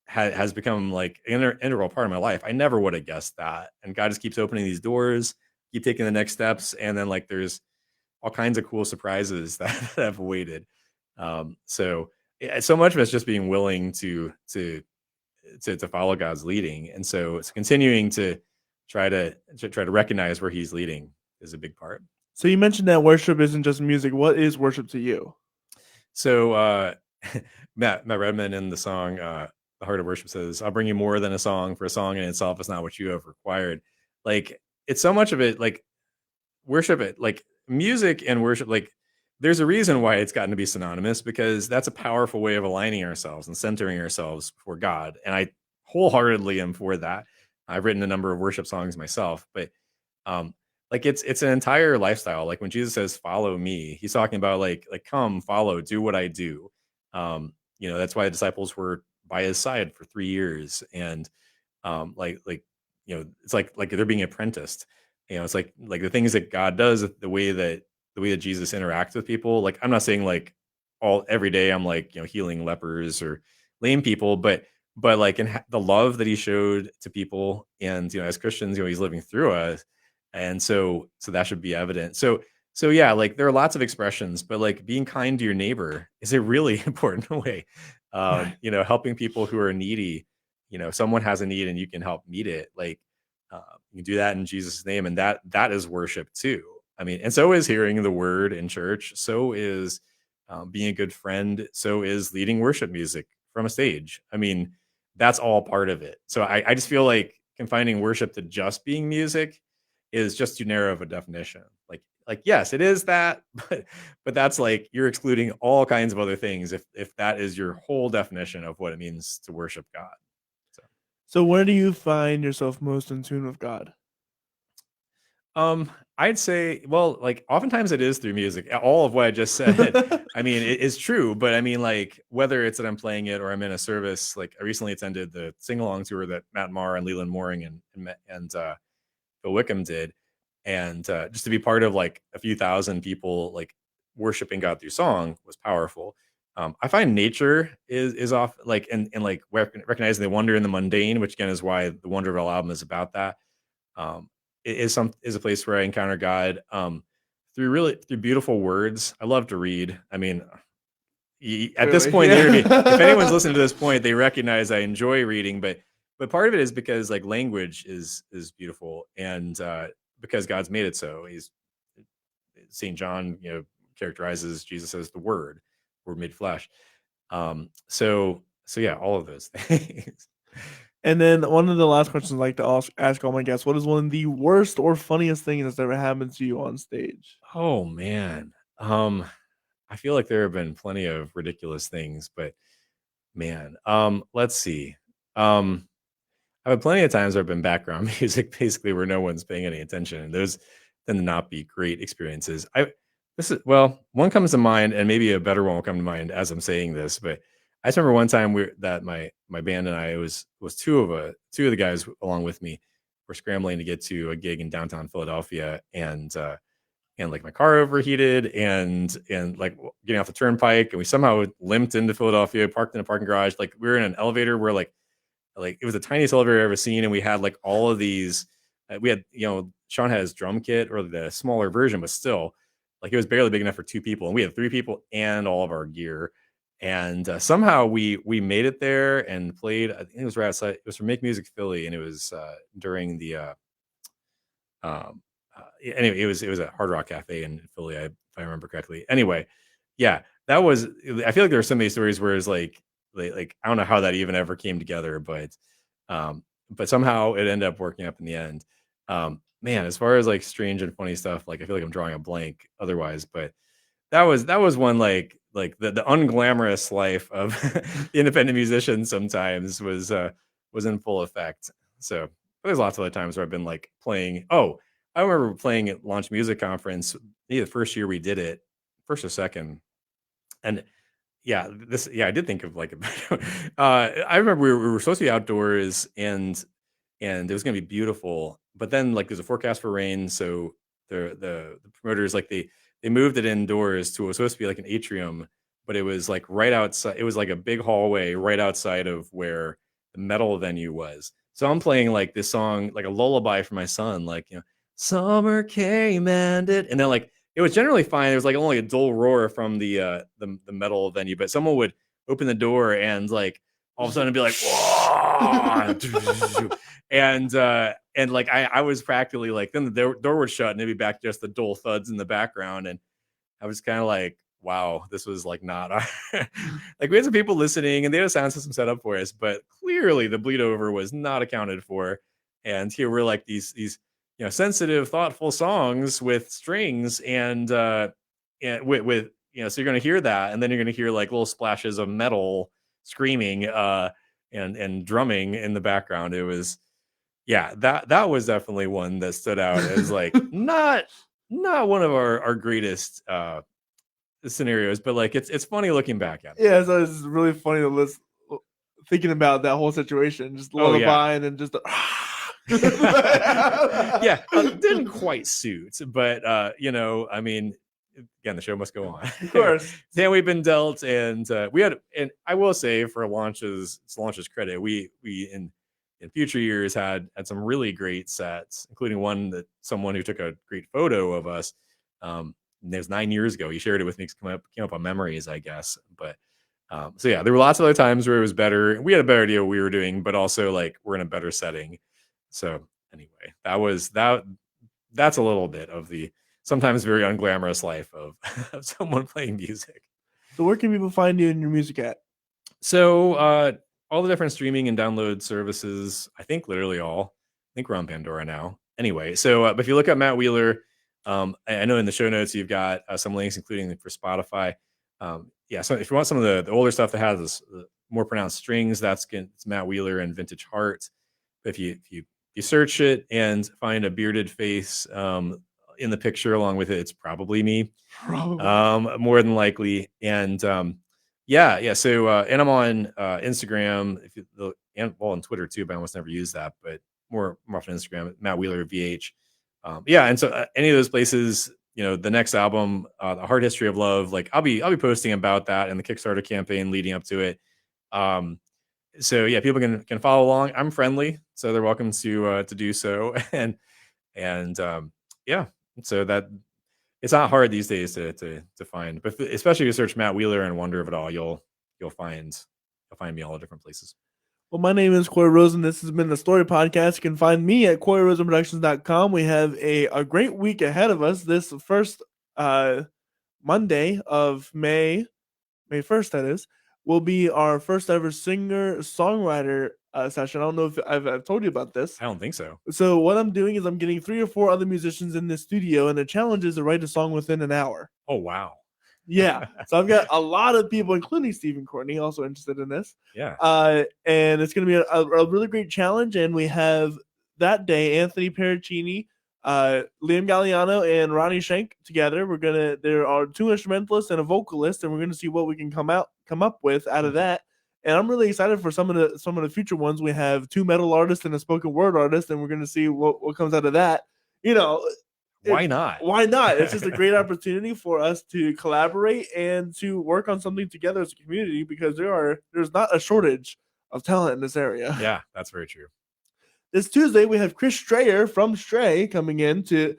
has become like an integral part of my life. I never would have guessed that, and God just keeps opening these doors, keep taking the next steps, and then like there's all kinds of cool surprises that have awaited. So much of it's just being willing to follow God's leading, and so it's continuing to try to recognize where He's leading is a big part. So you mentioned that worship isn't just music. What is worship to you? So Matt Redman in the song The Heart of Worship says, "I'll bring you more than a song, for a song in itself is not what you have required." Like, it's so much of it, like worship, it like music and worship, like there's a reason why it's gotten to be synonymous, because that's a powerful way of aligning ourselves and centering ourselves before God. And I wholeheartedly am for that. I've written a number of worship songs myself, but um like it's an entire lifestyle. Like when Jesus says follow me, he's talking about like come follow, do what I do. That's why the disciples were by his side for 3 years. And like it's like they're being apprenticed. It's like the things that God does, the way that Jesus interacts with people. Like, I'm not saying like all every day I'm like healing lepers or lame people, but like the love that he showed to people, and as Christians, he's living through us. And so that should be evident. So yeah, like there are lots of expressions, but like being kind to your neighbor is a really important way. Helping people who are needy. Someone has a need and you can help meet it. Like, you can do that in Jesus' name, and that is worship too. I mean, and so is hearing the word in church. So is being a good friend. So is leading worship music from a stage. I mean, that's all part of it. So I just feel like confining worship to just being music is just too narrow of a definition. Like yes, it is that, but that's like you're excluding all kinds of other things if that is your whole definition of what it means to worship God. So where do you find yourself most in tune with God? I'd say, well, like oftentimes it is through music. All of what I just said, I mean, it is true. But I mean, like whether it's that I'm playing it or I'm in a service, like I recently attended the sing along tour that Matt Maher and Leland Mooring and Phil Wickham did, and just to be part of like a few thousand people like worshiping God through song was powerful. I find nature is off, like and like recognizing the wonder in the mundane, which again is why the Wonderville album is about that. Is a place where I encounter God through beautiful words. I love to read. I mean, at this point, if anyone's listening to this point, they recognize I enjoy reading, but part of it is because like language is beautiful, and because God's made it so. St. John, characterizes Jesus as the Word made flesh. So yeah, all of those things. And then one of the last questions I like to ask all my guests: what is one of the worst or funniest things that's ever happened to you on stage? Oh man, I feel like there have been plenty of ridiculous things, but man, let's see. I've had plenty of times where I've been background music, basically where no one's paying any attention, and those tend to not be great experiences. One comes to mind, and maybe a better one will come to mind as I'm saying this. But I just remember one time that my band and I, it was two of the guys along with me, were scrambling to get to a gig in downtown Philadelphia, and like my car overheated, and like getting off the turnpike, and we somehow limped into Philadelphia, parked in a parking garage. Like we were in an elevator where like it was the tiniest elevator I've ever seen, and we had like all of these. We had Sean had his drum kit, or the smaller version, but still. Like it was barely big enough for 2 people, and we had 3 people and all of our gear. And somehow we made it there and played. I think it was right outside. It was for Make Music Philly, and it was during the. Anyway, it was at Hard Rock Cafe in Philly, if I remember correctly. Anyway, yeah, that was. I feel like there are so many stories where it's like I don't know how that even ever came together, but somehow it ended up working up in the end. Man, as far as like strange and funny stuff, like I feel like I'm drawing a blank otherwise, but that was one like the unglamorous life of the independent musician sometimes was in full effect. So there's lots of other times where I've been like playing. Oh, I remember playing at Launch Music Conference, maybe the first year we did it, first or second, and I did think of like I remember we were supposed to be outdoors, and it was going to be beautiful, but then like there's a forecast for rain, so the promoters like they moved it indoors to what was supposed to be like an atrium, but it was like right outside. It was like a big hallway right outside of where the metal venue was. So I'm playing like this song, like a lullaby for my son, like summer came and then like it was generally fine. There was like only a dull roar from the metal venue, but someone would open the door and like all of a sudden be like, whoa! and And like I was practically like, then the door would shut and it'd be back just the dull thuds in the background. And I was kind of like, wow, this was like not our like we had some people listening and they had a sound system set up for us, but clearly the bleed over was not accounted for. And here we're like these sensitive, thoughtful songs with strings and with so you're gonna hear that, and then you're gonna hear like little splashes of metal screaming and drumming in the background. It was that was definitely one that stood out as like not one of our greatest scenarios, but like it's funny looking back at it. Yeah, so it's really funny to listen, thinking about that whole situation, just Oh, yeah. lullaby and then just Didn't quite suit, but I mean, again, the show must go on. Of course. Then we've been dealt, and we had, and I will say for launch's credit, we in future years had some really great sets, including one that someone who took a great photo of us. And it was 9 years ago. He shared it with me. Came up on memories, I guess. But so yeah, there were lots of other times where it was better. We had a better idea what we were doing, but also like we're in a better setting. So anyway, that's a little bit of the sometimes very unglamorous life of someone playing music. So where can people find you and your music at? So all the different streaming and download services, I think literally all. I think we're on Pandora now. Anyway, so but if you look up Matt Wheeler, I know in the show notes you've got some links, including for Spotify. So if you want some of the older stuff that has this, more pronounced strings, it's Matt Wheeler and Vintage Heart. But if you search it and find a bearded face in the picture along with it, it's probably me. Probably. More than likely. And So and I'm on Instagram, and on Twitter too, but I almost never use that. But more often Instagram, Matt Wheeler VH. And so any of those places, the next album, The Hard History of Love, like I'll be posting about that and the Kickstarter campaign leading up to it. So yeah, people can follow along. I'm friendly, so they're welcome to do so. So that it's not hard these days to find, but especially if you search Matt Wheeler and wonder of it all, you'll find me all different places. Well, my name is Corey Rosen. This has been the Story Podcast. You can find me at CoreyRosenProductions.com. We have a great week ahead of us. This first Monday of May 1st, that is, will be our first ever singer-songwriter session. I don't know if I've told you about this. I don't think so. So what I'm doing is I'm getting 3 or 4 other musicians in the studio, and the challenge is to write a song within an hour. Oh, wow. Yeah. So I've got a lot of people, including Stephen Courtney, also interested in this. Yeah. And it's going to be a really great challenge. And we have that day Anthony Pericini, Liam Galliano, and Ronnie Schenk together. There are 2 instrumentalists and a vocalist, and we're going to see what we can come up with out of that. And I'm really excited for some of the future ones. We have 2 metal artists and a spoken word artist, and we're going to see what comes out of that. Why not? Why not? It's just a great opportunity for us to collaborate and to work on something together as a community, because there's not a shortage of talent in this area. Yeah, that's very true. This Tuesday we have Chris Strayer from Stray coming in to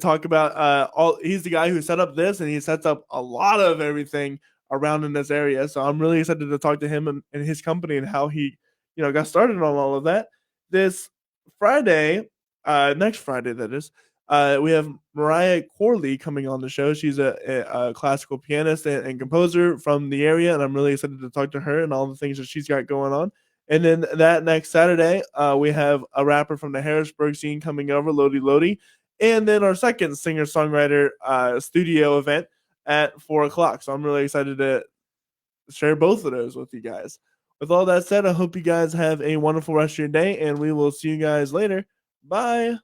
talk about he's the guy who set up this, and he sets up a lot of everything around in this area. So I'm really excited to talk to him and his company and how he got started on all of that. This Friday, next Friday that is, we have Mariah Corley coming on the show. She's a classical pianist and composer from the area, and I'm really excited to talk to her and all the things that she's got going on. And then that next Saturday, we have a rapper from the Harrisburg scene coming over, Lodi Lodi. And then our second singer-songwriter studio event at 4 o'clock. So I'm really excited to share both of those with you guys. With all that said, I hope you guys have a wonderful rest of your day, and we will see you guys later. Bye.